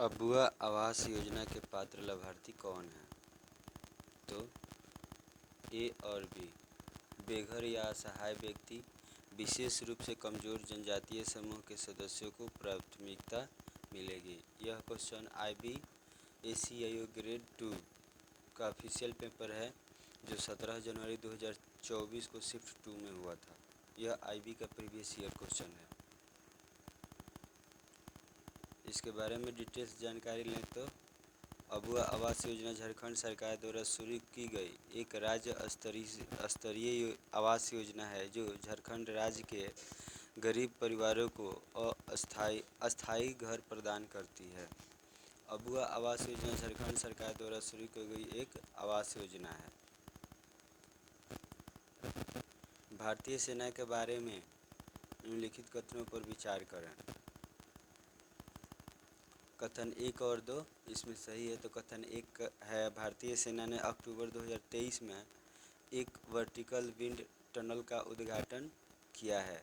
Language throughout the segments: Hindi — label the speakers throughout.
Speaker 1: अबुआ आवास योजना के पात्र लाभार्थी कौन हैं? तो ए और बी। बेघर या असहाय व्यक्ति, विशेष रूप से कमजोर जनजातीय समूह के सदस्यों को प्राथमिकता मिलेगी। यह क्वेश्चन IBACIO ग्रेड 2 का ऑफिशियल पेपर है जो 17 जनवरी 2024 को शिफ्ट 2 में हुआ था। यह IB का प्रीवियस ईयर क्वेश्चन है। इसके बारे में डिटेल्स जानकारी लें तो अबुआ आवास योजना झारखंड सरकार द्वारा शुरू की गई एक राज्य स्तरीय आवास योजना है जो झारखंड राज्य के गरीब परिवारों को अस्थायी घर प्रदान करती है। अबुआ आवास योजना झारखंड सरकार द्वारा शुरू की गई एक आवास योजना है। भारतीय सेना के बारे में निम्नलिखित कथनों पर विचार करें। कथन 1 और 2 इसमें सही है। तो कथन 1 है, भारतीय सेना ने अक्टूबर 2023 में एक वर्टिकल विंड टनल का उद्घाटन किया है।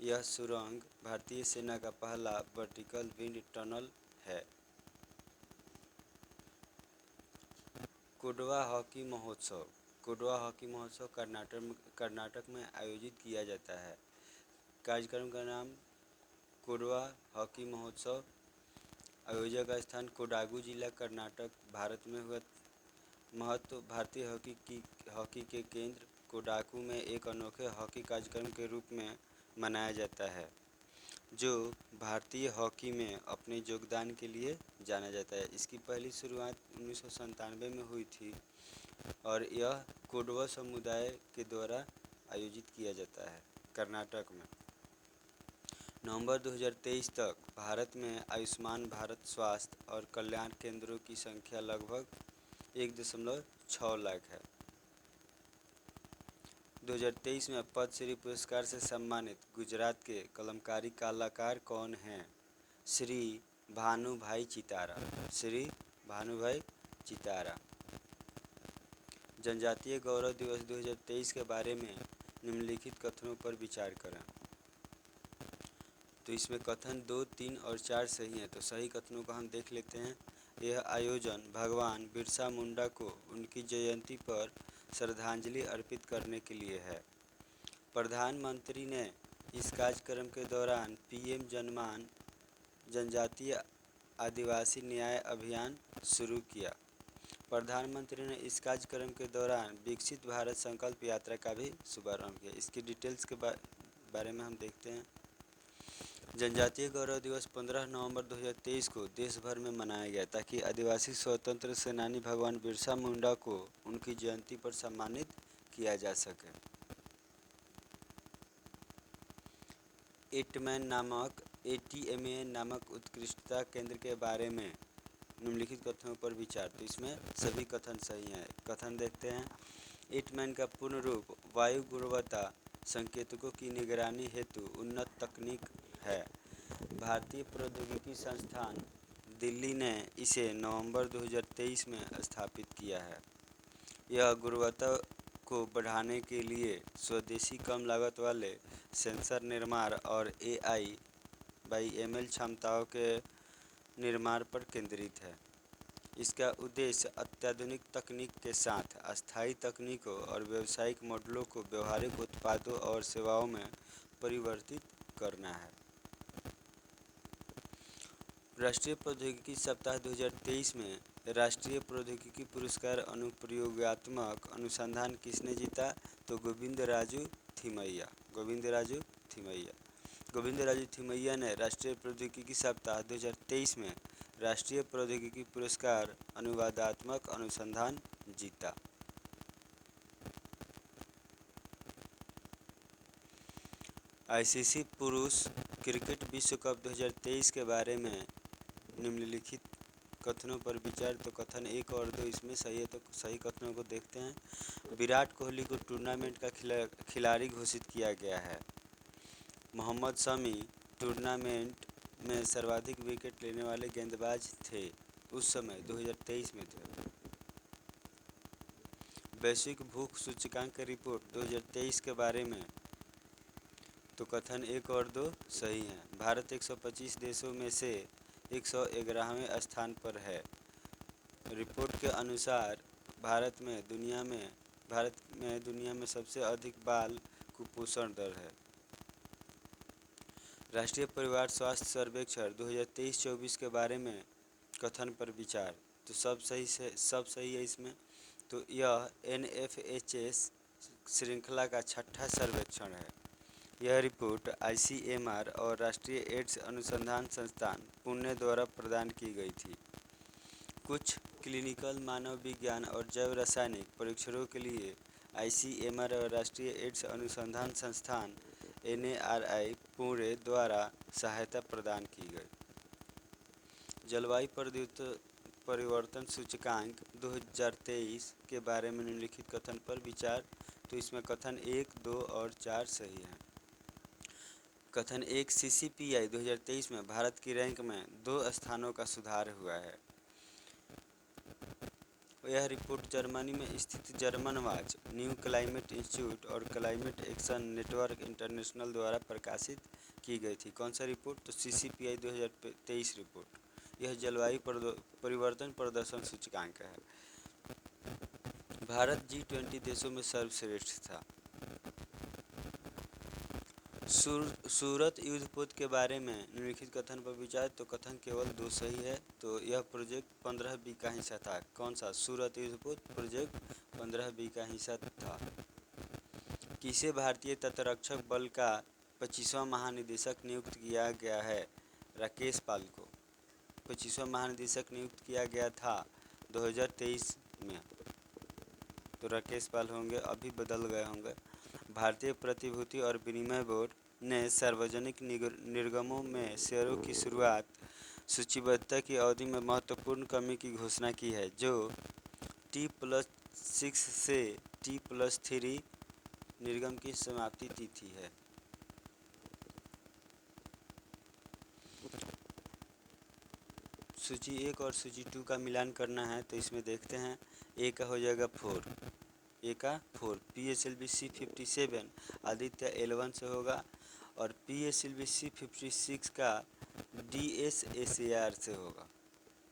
Speaker 1: यह सुरंग भारतीय सेना का पहला वर्टिकल विंड टनल है। कोडवा हॉकी महोत्सव। कोडवा हॉकी महोत्सव कर्नाटक में आयोजित किया जाता है। कार्यक्रम का नाम कोडवा हॉकी महोत्सव। आयोजक का स्थान कोडागू जिला कर्नाटक, भारत में हुआ। महत्व, भारतीय हॉकी के केंद्र कोडागू में एक अनोखे हॉकी कार्यक्रम के रूप में मनाया जाता है जो भारतीय हॉकी में अपने योगदान के लिए जाना जाता है। इसकी पहली शुरुआत 1997 में हुई थी और यह कोडवा समुदाय के द्वारा आयोजित किया जाता है कर्नाटक में। नवंबर 2023 तक भारत में आयुष्मान भारत स्वास्थ्य और कल्याण केंद्रों की संख्या लगभग 1.6 लाख है। 2023 में पद्मश्री पुरस्कार से सम्मानित गुजरात के कलमकारी कलाकार कौन हैं? श्री भानुभाई चितारा। श्री भानुभाई चितारा। जनजातीय गौरव दिवस 2023 के बारे में निम्नलिखित कथनों पर विचार करें। तो इसमें कथन 2, 3 और 4 सही हैं। तो सही कथनों को हम देख लेते हैं। यह आयोजन भगवान बिरसा मुंडा को उनकी जयंती पर श्रद्धांजलि अर्पित करने के लिए है। प्रधानमंत्री ने इस कार्यक्रम के दौरान PM जनमान जनजातीय आदिवासी न्याय अभियान शुरू किया। प्रधानमंत्री ने इस कार्यक्रम के दौरान विकसित भारत संकल्प यात्रा का भी शुभारंभ किया। इसकी डिटेल्स के बारे में हम देखते हैं। जनजातीय गौरव दिवस 15 नवंबर 2023 को देश भर में मनाया गया ताकि आदिवासी स्वतंत्र सेनानी भगवान बिरसा मुंडा को उनकी जयंती पर सम्मानित किया जा सके। ATMAN नामक उत्कृष्टता केंद्र के बारे में निम्नलिखित कथनों पर विचार। तो इसमें सभी कथन सही हैं। कथन देखते हैं। ATMAN का पूर्ण रूप वायु गुणवत्ता संकेतकों की निगरानी हेतु उन्नत तकनीक है। भारतीय प्रौद्योगिकी संस्थान दिल्ली ने इसे नवंबर 2023 में स्थापित किया है। यह गुणवत्ता को बढ़ाने के लिए स्वदेशी कम लागत वाले सेंसर निर्माण और AI/ML क्षमताओं के निर्माण पर केंद्रित है। इसका उद्देश्य अत्याधुनिक तकनीक के साथ अस्थायी तकनीकों और व्यावसायिक मॉडलों को व्यवहारिक उत्पादों और सेवाओं में परिवर्तित करना है। राष्ट्रीय प्रौद्योगिकी सप्ताह 2023 में राष्ट्रीय प्रौद्योगिकी पुरस्कार अनुप्रयोगात्मक अनुसंधान किसने जीता? तो गोविंदराजू थिमैया ने राष्ट्रीय प्रौद्योगिकी सप्ताह 2023 में राष्ट्रीय प्रौद्योगिकी पुरस्कार अनुवादात्मक अनुसंधान जीता। ICC पुरुष क्रिकेट विश्व कप 2023 के बारे में निम्नलिखित कथनों पर विचार। तो कथन 1 और 2 इसमें सही है। तो सही कथनों को देखते हैं। विराट कोहली को टूर्नामेंट का खिलाड़ी घोषित किया गया है। मोहम्मद शमी टूर्नामेंट में सर्वाधिक विकेट लेने वाले गेंदबाज थे। उस समय 2023 में थे। वैश्विक भूख सूचकांक रिपोर्ट 2023 के बारे में तो कथन 1 और 2 सही हैं। भारत 125 देशों में से 111वें स्थान पर है। रिपोर्ट के अनुसार भारत में दुनिया में सबसे अधिक बाल कुपोषण दर है। राष्ट्रीय परिवार स्वास्थ्य सर्वेक्षण 2023-24 के बारे में कथन पर विचार। तो सब सही है इसमें। तो यह NFHS श्रृंखला का छठा सर्वेक्षण है। यह रिपोर्ट ICMR और राष्ट्रीय एड्स अनुसंधान संस्थान पुणे द्वारा प्रदान की गई थी। कुछ क्लिनिकल मानव विज्ञान और जैव रासायनिक परीक्षणों के लिए ICMR और राष्ट्रीय एड्स अनुसंधान संस्थान NARI पुणे द्वारा सहायता प्रदान की गई। जलवायु परिवर्तन सूचकांक 2023 के बारे में निम्नलिखित कथन पर विचार। तो इसमें कथन 1, 2 और 4 सही है। कथन 1, CCPI 2023 में भारत की रैंक में 2 स्थानों का सुधार हुआ है। यह रिपोर्ट जर्मनी में स्थित जर्मनवाच न्यू क्लाइमेट इंस्टीट्यूट और क्लाइमेट एक्शन नेटवर्क इंटरनेशनल द्वारा प्रकाशित की गई थी। कौन सा रिपोर्ट? तो CCPI 2023 रिपोर्ट। यह जलवायु परिवर्तन प्रदर्शन सूचकांक है। भारत G20 देशों में सर्वश्रेष्ठ था। सूरत युद्धपोत के बारे में निम्नलिखित कथन पर विचार। तो कथन केवल 2 सही है। तो यह प्रोजेक्ट 15B का हिस्सा था। कौन सा? सूरत युद्धपोत प्रोजेक्ट 15B का हिस्सा था। किसे भारतीय तटरक्षक बल का 25वां महानिदेशक नियुक्त किया गया है? राकेश पाल को 25वां महानिदेशक नियुक्त किया गया था 2023 में। तो राकेश पाल होंगे, अभी बदल गए होंगे। भारतीय प्रतिभूति और विनिमय बोर्ड ने सार्वजनिक निर्गमों में शेयरों की शुरुआत सूचीबद्धता की अवधि में महत्वपूर्ण कमी की घोषणा की है, जो T+6 से T+3 निर्गम की समाप्ति तिथि है। सूची 1 और सूची 2 का मिलान करना है। तो इसमें देखते हैं, ए का हो जाएगा 4, ए का 4, PSLV C57 आदित्य L1 से होगा और PSLV C56 का DSSAR से होगा।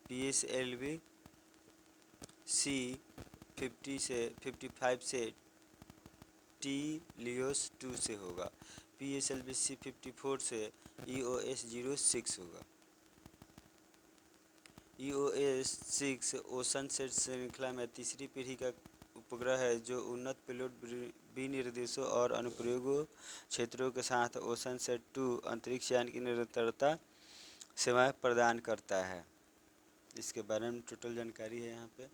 Speaker 1: PSLV C50 से 55 से TLEOS 2 से होगा। PSLV C54 से EOS 06 होगा। EOS 6 ओशन सेट श्रृंखला में तीसरी पीढ़ी का उपग्रह है, जो उन्नत पेलोड विनिर्देशों और अनुप्रयोगों क्षेत्रों के साथ ओशन सेट 2 अंतरिक्ष यान की निरंतरता सेवाएं प्रदान करता है। इसके बारे में टोटल जानकारी है यहाँ पे।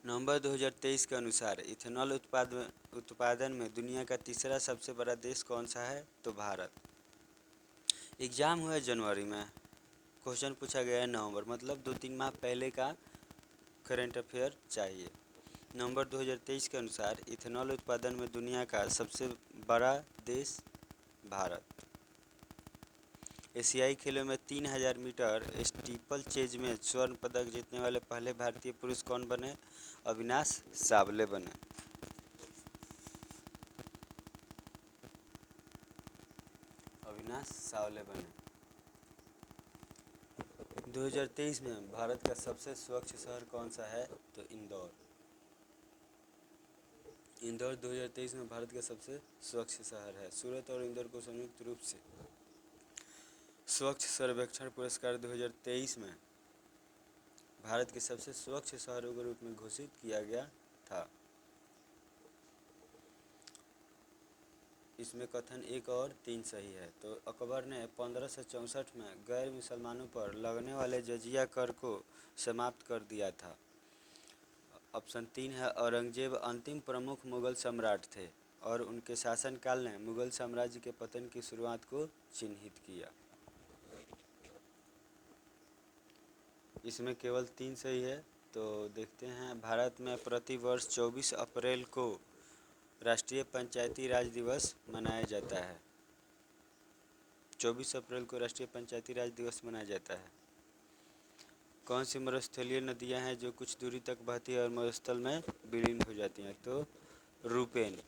Speaker 1: नवंबर 2023 के अनुसार इथेनॉल उत्पादन में दुनिया का तीसरा सबसे बड़ा देश कौन सा है? तो भारत। एग्ज़ाम हुआ जनवरी में, क्वेश्चन पूछा गया है नवंबर, मतलब 2-3 माह पहले का करंट अफेयर चाहिए। नवंबर 2023 के अनुसार इथेनॉल उत्पादन में दुनिया का सबसे बड़ा देश भारत। एशियाई खेलों में 3000 मीटर स्टीपल चेज में स्वर्ण पदक जीतने वाले पहले भारतीय पुरुष कौन बने? अविनाश सावले बने। अविनाश सावले बने। 2023 में भारत का सबसे स्वच्छ शहर कौन सा है? तो इंदौर। इंदौर 2023 में भारत का सबसे स्वच्छ शहर है। सूरत और इंदौर को संयुक्त रूप से स्वच्छ सर्वेक्षण पुरस्कार 2023 में भारत के सबसे स्वच्छ शहरों के रूप में घोषित किया गया था। इसमें कथन 1 और 3 सही है। तो अकबर ने 1564 में गैर मुसलमानों पर लगने वाले जजिया कर को समाप्त कर दिया था। ऑप्शन 3 है, औरंगजेब अंतिम प्रमुख मुगल सम्राट थे और उनके शासनकाल ने मुगल साम्राज्य के पतन की शुरुआत को चिन्हित किया। इसमें केवल 3 सही है। तो देखते हैं, भारत में प्रति वर्ष 24 अप्रैल को राष्ट्रीय पंचायती राज दिवस मनाया जाता है। 24 अप्रैल को राष्ट्रीय पंचायती राज दिवस मनाया जाता है। कौन सी मरुस्थलीय नदियां हैं जो कुछ दूरी तक बहती है और मरुस्थल में विलीन हो जाती हैं? तो रूपेन।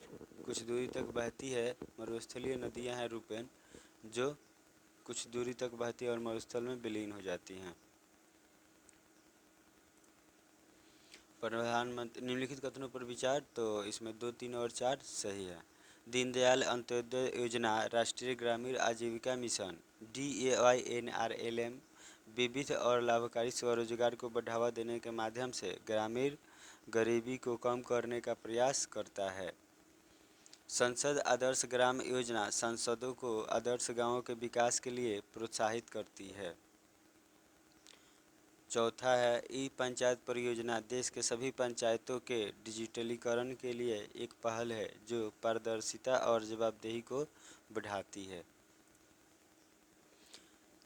Speaker 1: कुछ दूरी तक बहती है। मरुस्थलीय नदियां हैं रूपेन, जो कुछ दूरी तक बहती है और मरुस्थल में विलीन हो जाती हैं। प्रधानमंत्री निम्नलिखित कथनों पर विचार, तो इसमें 2, 3 और 4 सही है। दीनदयाल अंत्योदय योजना, राष्ट्रीय ग्रामीण आजीविका मिशन DAYNRLM विविध और लाभकारी स्वरोजगार को बढ़ावा देने के माध्यम से ग्रामीण गरीबी को कम करने का प्रयास करता है। संसद आदर्श ग्राम योजना सांसदों को आदर्श गांवों के विकास के लिए प्रोत्साहित करती है। चौथा है ई पंचायत परियोजना देश के सभी पंचायतों के डिजिटलीकरण के लिए एक पहल है जो पारदर्शिता और जवाबदेही को बढ़ाती है।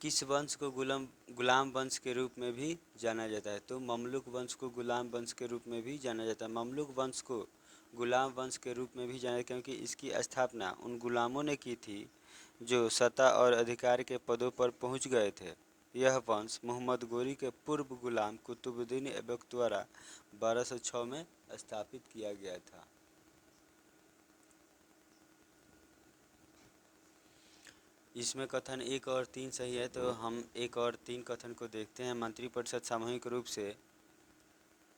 Speaker 1: किस वंश को गुलाम वंश के रूप में भी जाना जाता है? तो ममलुक वंश को गुलाम वंश के रूप में भी जाना जाता है। ममलुक वंश को गुलाम वंश के रूप में भी जाना जाता है क्योंकि इसकी स्थापना उन गुलामों ने की थी जो सत्ता और अधिकार के पदों पर पहुंच गए थे। यह वंश मोहम्मद गोरी के पूर्व गुलाम कुतुबुद्दीन ऐबक द्वारा 1206 में स्थापित किया गया था। इसमें कथन 1 और 3 सही है, तो हम 1 और 3 कथन को देखते हैं। मंत्रिपरिषद सामूहिक रूप से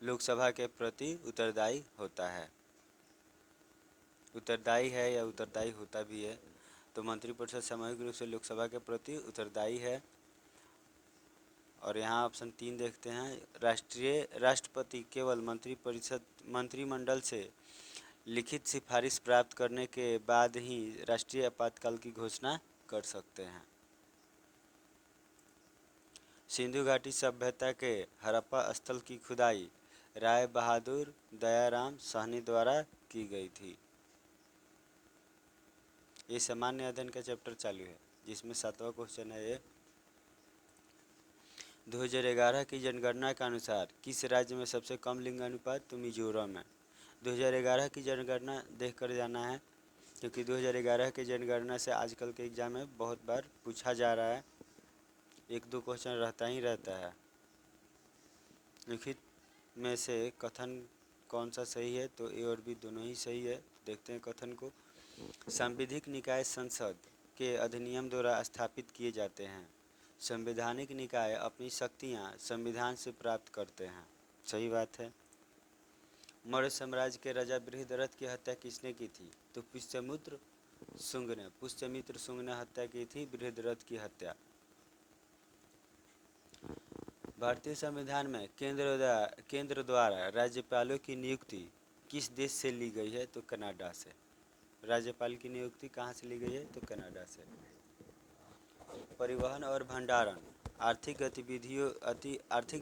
Speaker 1: लोकसभा के प्रति उत्तरदायी होता है। उत्तरदायी है या उत्तरदायी होता भी है, तो मंत्रिपरिषद सामूहिक रूप से लोकसभा के प्रति उत्तरदायी है। और यहाँ ऑप्शन 3 देखते हैं। राष्ट्रपति केवल मंत्रिमंडल से लिखित सिफारिश प्राप्त करने के बाद ही राष्ट्रीय आपातकाल की घोषणा कर सकते हैं। सिंधु घाटी सभ्यता के हड़प्पा स्थल की खुदाई राय बहादुर दयाराम साहनी द्वारा की गई थी। ये सामान्य अध्ययन का चैप्टर चालू है जिसमें 7वां क्वेश्चन है। ये 2011 की जनगणना के अनुसार किस राज्य में सबसे कम लिंग अनुपात? तो मिजोरम है। 2011 की जनगणना देख कर जाना है क्योंकि 2011 की जनगणना से आजकल के एग्जाम में बहुत बार पूछा जा रहा है। 1-2 क्वेश्चन रहता ही रहता है। लिखित में से कथन कौन सा सही है? तो ए और बी दोनों ही सही है। देखते हैं कथन को। सांविधिक निकाय संसद के अधिनियम द्वारा स्थापित किए जाते हैं। संवैधानिक निकाय अपनी शक्तियां संविधान से प्राप्त करते हैं। सही बात है। मौर्य साम्राज्य के राजा बृहद्रथ की हत्या किसने की थी? तो पुष्यमित्र शुंग ने हत्या की थी बृहद्रथ की हत्या। भारतीय संविधान में केंद्र द्वारा राज्यपालों की नियुक्ति किस देश से ली गई है? तो कनाडा से। राज्यपाल की नियुक्ति कहाँ से ली गई है? तो कनाडा से। परिवहन और भंडारण आर्थिक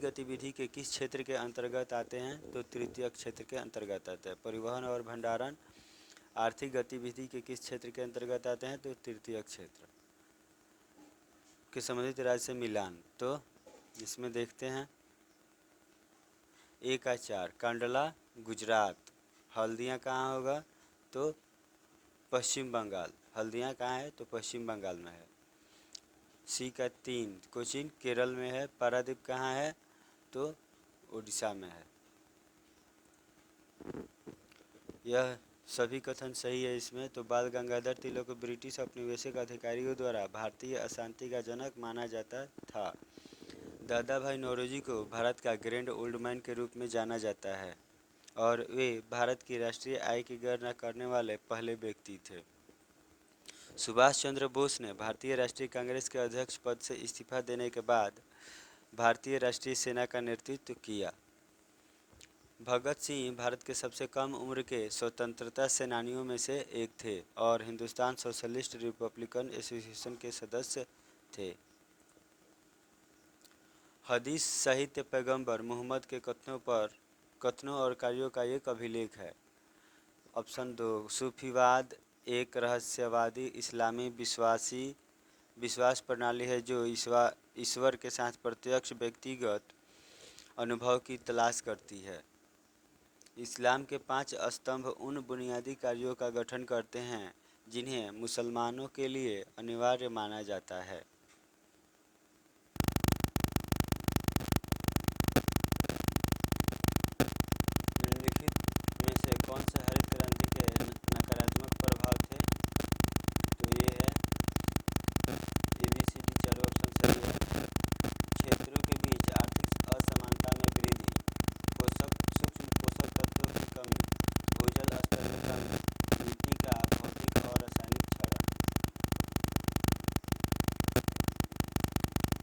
Speaker 1: गतिविधि के किस क्षेत्र के अंतर्गत आते हैं? तो तृतीय क्षेत्र के अंतर्गत आते हैं। परिवहन और भंडारण आर्थिक गतिविधि के किस क्षेत्र के अंतर्गत आते हैं? तो तृतीय क्षेत्र के संबंधित राज्य से मिलान। तो इसमें देखते हैं 1 का 4 कांडला गुजरात। हल्दियाँ कहाँ होगा? तो पश्चिम बंगाल। हल्दियाँ कहाँ है? तो पश्चिम बंगाल में है। सी का 3 कोचीन केरल में है। पारादीप कहाँ है? तो उड़ीसा में है। यह सभी कथन सही है इसमें। तो बाल गंगाधर तिलक को ब्रिटिश औपनिवेशिक अधिकारियों द्वारा भारतीय अशांति का जनक माना जाता था। दादा भाई नौरोजी को भारत का ग्रैंड ओल्ड मैन के रूप में जाना जाता है और वे भारत की राष्ट्रीय आय की गणना करने वाले पहले व्यक्ति थे। सुभाष चंद्र बोस ने भारतीय राष्ट्रीय कांग्रेस के अध्यक्ष पद से इस्तीफा देने के बाद भारतीय राष्ट्रीय सेना का नेतृत्व किया। भगत सिंह भारत के सबसे कम उम्र के स्वतंत्रता सेनानियों में से एक थे और हिंदुस्तान सोशलिस्ट रिपब्लिकन एसोसिएशन के सदस्य थे। हदीस साहित्य पैगंबर मोहम्मद के कथनों और कार्यों का एक अभिलेख है। ऑप्शन 2 सूफीवाद एक रहस्यवादी इस्लामी विश्वास प्रणाली है जो ईश्वर के साथ प्रत्यक्ष व्यक्तिगत अनुभव की तलाश करती है। इस्लाम के 5 स्तंभ उन बुनियादी कार्यों का गठन करते हैं जिन्हें मुसलमानों के लिए अनिवार्य माना जाता है। निम्नलिखित में से कौन से हरित क्रांति के नकारात्मक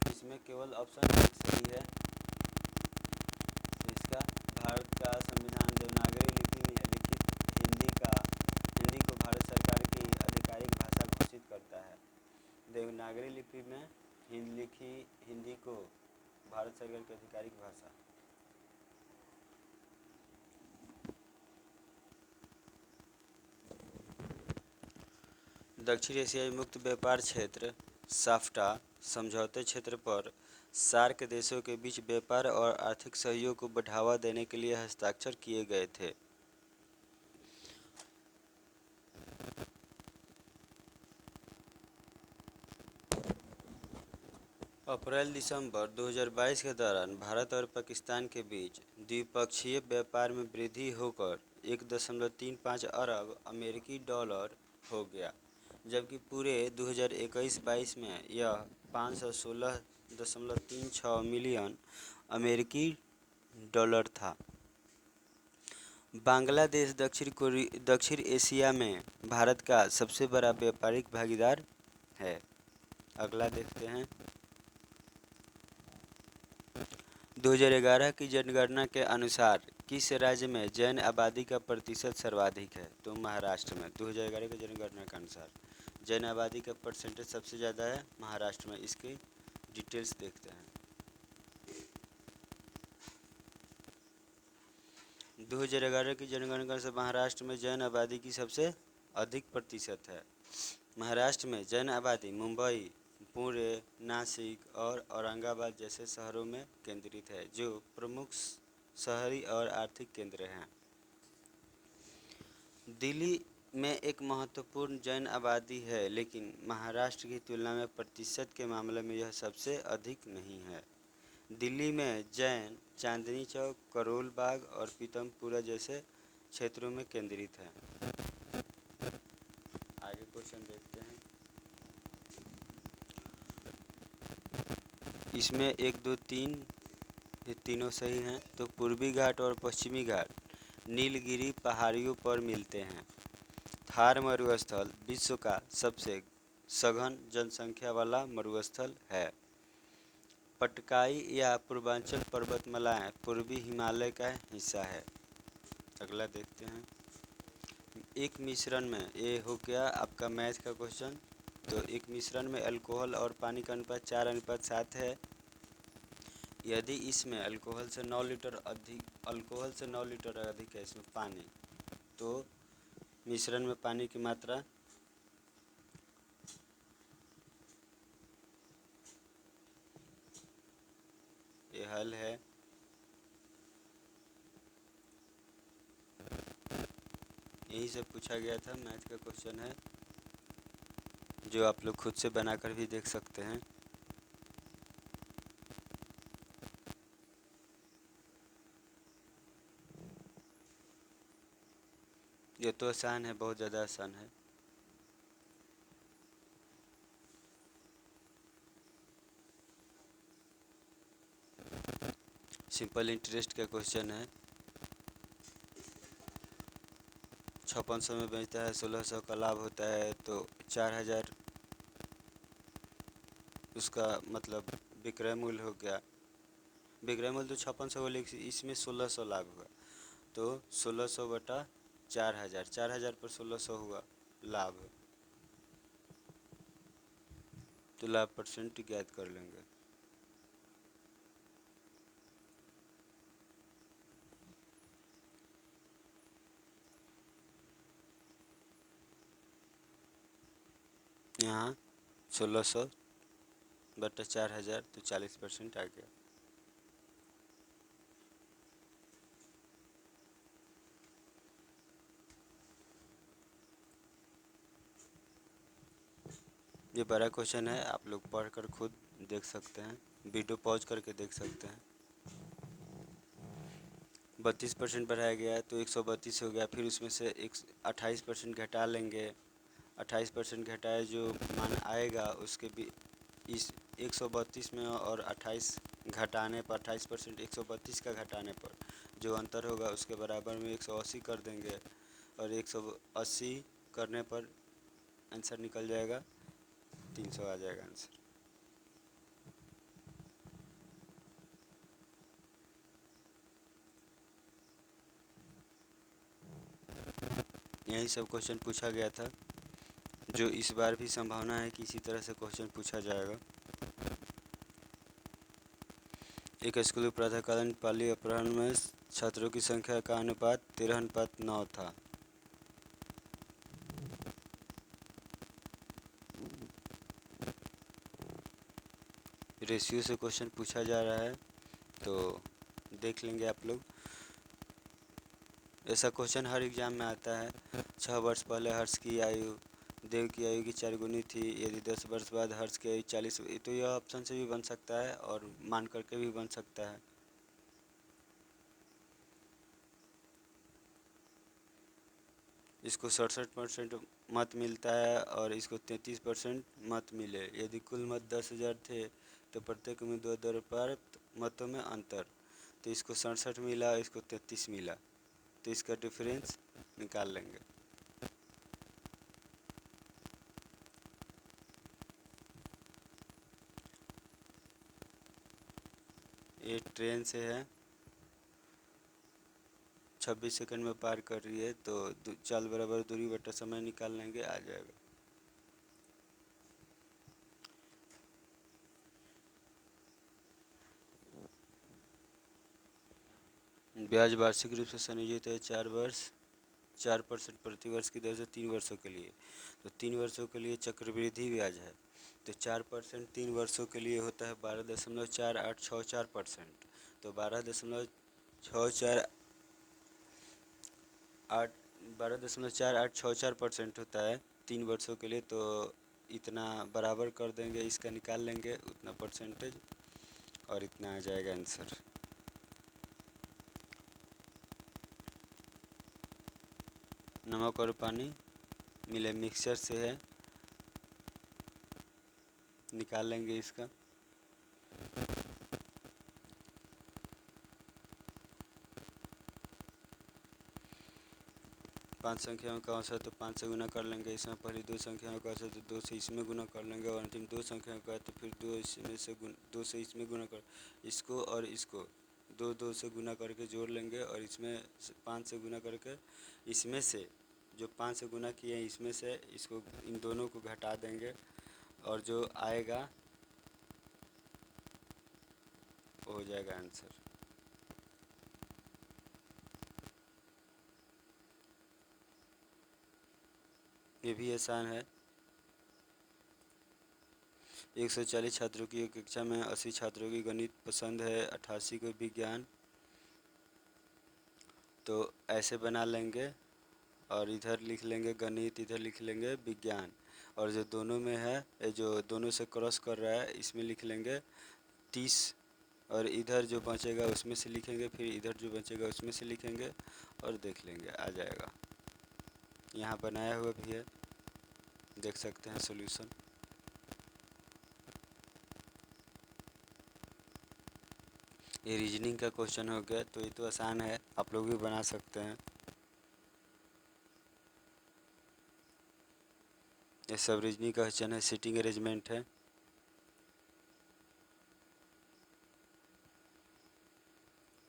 Speaker 1: इसमें केवल ऑप्शन एक सही है। तो इसका भारत का संविधान देवनागरी लिपि में लिखित हिंदी को भारत सरकार की आधिकारिक भाषा घोषित करता है। देवनागरी लिपि में हिंदी को भारत सरकार की आधिकारिक भाषा। दक्षिण एशियाई मुक्त व्यापार क्षेत्र साफ्टा समझौते क्षेत्र पर सार्क देशों के बीच व्यापार और आर्थिक सहयोग को बढ़ावा देने के लिए हस्ताक्षर किए गए थे। अप्रैल-दिसंबर 2022 के दौरान भारत और पाकिस्तान के बीच द्विपक्षीय व्यापार में वृद्धि होकर 1.35 अरब अमेरिकी डॉलर हो गया, जबकि पूरे 2021-22 में यह 516.36 मिलियन अमेरिकी डॉलर था। बांग्लादेश दक्षिण एशिया में भारत का सबसे बड़ा व्यापारिक भागीदार है। अगला देखते हैं। 2011 की जनगणना के अनुसार किस राज्य में जैन आबादी का प्रतिशत सर्वाधिक है? तो महाराष्ट्र में। 2011 की जनगणना के अनुसार जैन आबादी का परसेंटेज सबसे ज़्यादा है महाराष्ट्र में। इसकी डिटेल्स देखते हैं। 2011 की जनगणना से महाराष्ट्र में जैन आबादी की सबसे अधिक प्रतिशत है। महाराष्ट्र में जैन आबादी मुंबई, पुणे, नासिक और औरंगाबाद जैसे शहरों में केंद्रित है, जो प्रमुख शहरी और आर्थिक केंद्र हैं। दिल्ली में एक महत्वपूर्ण जैन आबादी है, लेकिन महाराष्ट्र की तुलना में प्रतिशत के मामले में यह सबसे अधिक नहीं है। दिल्ली में जैन चांदनी चौक, करोल बाग और पीतमपुरा जैसे क्षेत्रों में केंद्रित है। आगे क्वेश्चन देखते हैं। इसमें 1, 2, 3 ये तीनों सही हैं। तो पूर्वी घाट और पश्चिमी घाट नीलगिरी पहाड़ियों पर मिलते हैं। थार मरुस्थल विश्व का सबसे सघन जनसंख्या वाला मरुस्थल है। पटकाई या पूर्वांचल पर्वतमालाएं पूर्वी हिमालय का हिस्सा है। अगला देखते हैं। एक मिश्रण में, ये हो गया आपका मैथ का क्वेश्चन। तो एक मिश्रण में अल्कोहल और पानी का अनुपात 4:7 है। यदि इसमें अल्कोहल से 9 लीटर अधिक है इसमें पानी, तो मिश्रण में पानी की मात्रा ये हल है। यही सब पूछा गया था, मैथ का क्वेश्चन है, जो आप लोग खुद से बनाकर भी देख सकते हैं। ये तो आसान है, बहुत ज़्यादा आसान है। सिंपल इंटरेस्ट का क्वेश्चन है। 5600 में बेचता है, 1600 का लाभ होता है, तो 4000 उसका मतलब विक्रय मूल्य हो गया। विक्रय मूल्य तो 5600 हो, लेकिन इसमें 1600 लाभ हुआ, तो 1600 बटा 4000, 4000 पर 1600 हुआ लाभ, तो लाभ परसेंट ज्ञात कर लेंगे। यहाँ 1600 बटा 4000, तो 40% आ गया। ये बड़ा क्वेश्चन है, आप लोग पढ़कर खुद देख सकते हैं, वीडियो पॉज करके देख सकते हैं। 32% बढ़ाया गया है, तो 132 हो गया। फिर उसमें से 28% घटा लेंगे। 28% घटाए जो मान आएगा उसके भी इस 132 में और 28 घटाने पर 28% 132 का घटाने पर जो अंतर होगा उसके बराबर में 180 कर देंगे, और 180 करने पर आंसर निकल जाएगा 300 आ जाएगा आंसर। यही सब क्वेश्चन पूछा गया था, जो इस बार भी संभावना है कि इसी तरह से क्वेश्चन पूछा जाएगा। एक स्कूल प्रातःकालीन पाली अपराह्न में छात्रों की संख्या का अनुपात 13:9 था। रेशियो से क्वेश्चन पूछा जा रहा है, तो देख लेंगे आप लोग। ऐसा क्वेश्चन हर एग्जाम में आता है। 6 वर्ष पहले हर्ष की आयु देव की आयु की 4 गुनी थी, यदि 10 वर्ष बाद हर्ष की आयु 40, तो यह ऑप्शन से भी बन सकता है और मान करके भी बन सकता है। इसको 67% मत मिलता है और इसको 33% मत मिले। यदि कुल मत 10,000 थे तो प्रत्येक उम्मीदवार द्वारा प्राप्त मतों में अंतर, तो इसको 67 मिला, इसको 33 मिला, तो इसका डिफरेंस निकाल लेंगे। ये ट्रेन से है, 26 सेकंड में पार कर रही है, तो चाल बराबर दूरी बटा समय निकाल लेंगे, आ जाएगा। ब्याज वार्षिक रूप से संयोजित है 4 वर्ष 4% प्रति वर्ष की दर से 3 वर्षों के लिए। तो 3 वर्षों के लिए चक्रवृद्धि ब्याज है, तो 4% 3 वर्षों के लिए होता है 12.4864%। तो 12.4864% होता है 3 वर्षों के लिए। तो इतना बराबर कर देंगे, इसका निकाल लेंगे उतना परसेंटेज, और इतना आ जाएगा आंसर। नमक और पानी मिले मिक्सचर से है, निकाल लेंगे इसका। 5 संख्याओं का औसत तो 5 से गुना कर लेंगे, इसमें पहली 2 संख्याओं का औसत तो 2 से इसमें गुना कर लेंगे, और अंतिम 2 संख्याओं का तो फिर 2 से इसमें गुना कर, इसको और इसको 2 से गुना करके जोड़ लेंगे, और इसमें 5 से गुना करके इसमें से जो 5 से गुना किए हैं इसमें से इसको इन दोनों को घटा देंगे, और जो आएगा वो हो जाएगा आंसर। ये भी आसान है। 140 छात्रों की एक कक्षा में 80 छात्रों की गणित पसंद है, 88 को विज्ञान। तो ऐसे बना लेंगे, और इधर लिख लेंगे गणित, इधर लिख लेंगे विज्ञान, और जो दोनों में है, जो दोनों से क्रॉस कर रहा है, इसमें लिख लेंगे 30, और इधर जो बचेगा उसमें से लिखेंगे, फिर इधर जो बचेगा उसमें से लिखेंगे, और देख लेंगे आ जाएगा। यहाँ बनाया हुआ भी है, देख सकते हैं सॉल्यूशन। ये रीजनिंग का क्वेश्चन हो गया, तो ये तो आसान है, आप लोग भी बना सकते हैं। ये सब रीजनिंग का क्वेश्चन है, सीटिंग अरेंजमेंट है।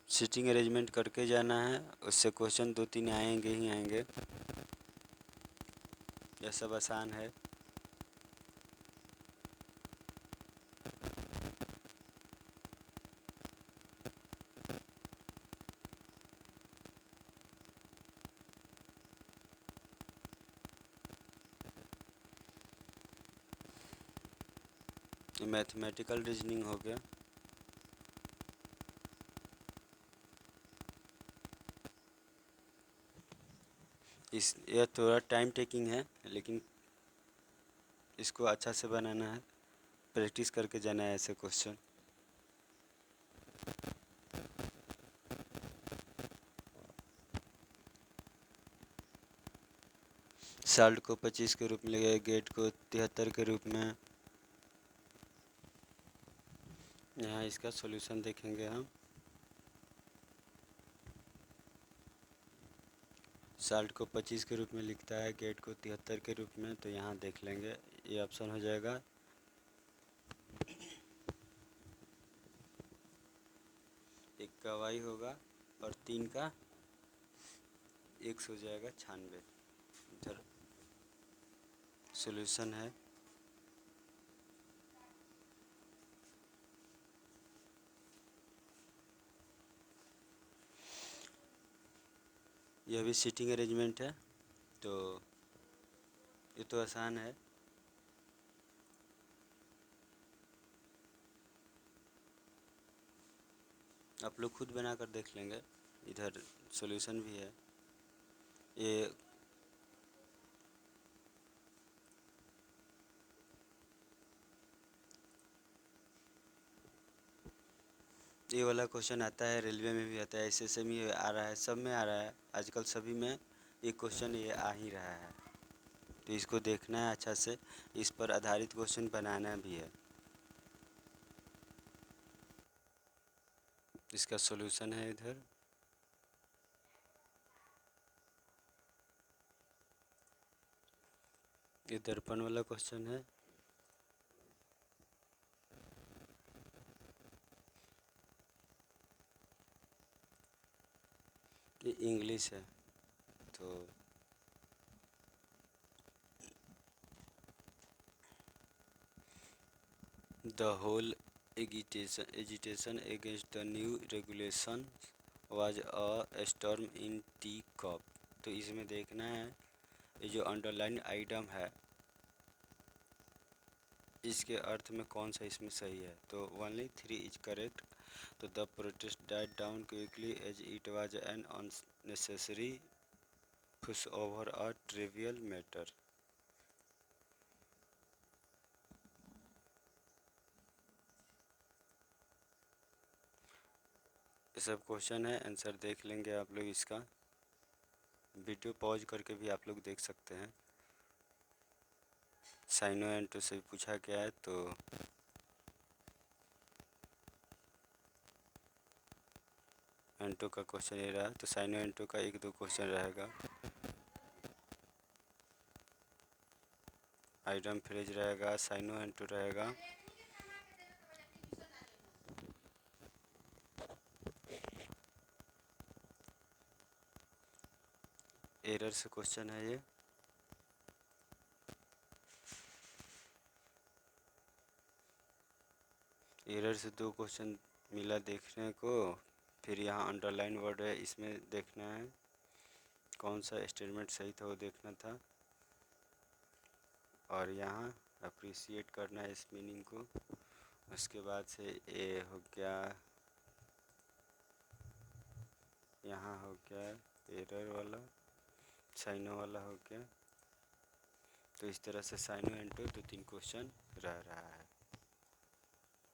Speaker 1: सीटिंग अरेंजमेंट करके जाना है, उससे क्वेश्चन 2-3 आएंगे ही आएंगे। यह सब आसान है। मैथमेटिकल रीजनिंग हो गया। यह थोड़ा टाइम टेकिंग है, लेकिन इसको अच्छा से बनाना है, प्रैक्टिस करके जाना है ऐसे क्वेश्चन। साल्ट को 25 के रूप में लिया, गेट को 73 के रूप में। यहाँ इसका सॉल्यूशन देखेंगे हम। साल्ट को 25 के रूप में लिखता है, गेट को 73 के रूप में, तो यहाँ देख लेंगे, ये ऑप्शन हो जाएगा। एक का वाई होगा और 3 का x हो जाएगा 96। इधर सॉल्यूशन है। यह भी सीटिंग अरेंजमेंट है, तो ये तो आसान है। आप लोग खुद बना कर देख लेंगे। इधर सॉल्यूशन भी है। ये ये वाला क्वेश्चन आता है, रेलवे में भी आता है, एसएससी में आ रहा है, सब में आ रहा है आजकल, सभी में ये क्वेश्चन ये आ ही रहा है। तो इसको देखना है अच्छा से, इस पर आधारित क्वेश्चन बनाना भी है। इसका सॉल्यूशन है इधर। ये दर्पण वाला क्वेश्चन है। ये इंग्लिश है, तो the whole agitation against the new regulation was a storm in tea cup. तो इसमें देखना है ये जो अंडरलाइन आइटम है इसके अर्थ में कौन सा इसमें सही है। तो ओनली 3 इज करेक्ट। तो the protest died down quickly as it was an unnecessary push over a trivial matter. ये सब क्वेश्चन है, आंसर देख लेंगे आप लोग इसका। वीडियो पॉज करके भी आप लोग देख सकते हैं। साइनो एंटो से पूछा गया है, तो एंटो का क्वेश्चन ये रहा, तो साइनो एंटो का 1-2 क्वेश्चन रहेगा। आइटम फ्रेज रहेगा, साइनो एंटो रहेगा। एरर से क्वेश्चन है ये। एरर से 2 क्वेश्चन मिला देखने को। फिर यहाँ अंडरलाइन वर्ड है, इसमें देखना है कौन सा स्टेटमेंट सही था, वो देखना था। और यहाँ अप्रिसिएट करना है इस मीनिंग को। उसके बाद से ए हो गया, यहाँ हो गया एरर वाला, साइनो वाला हो गया। तो इस तरह से साइनो एंटो 2-3 क्वेश्चन रह रहा है।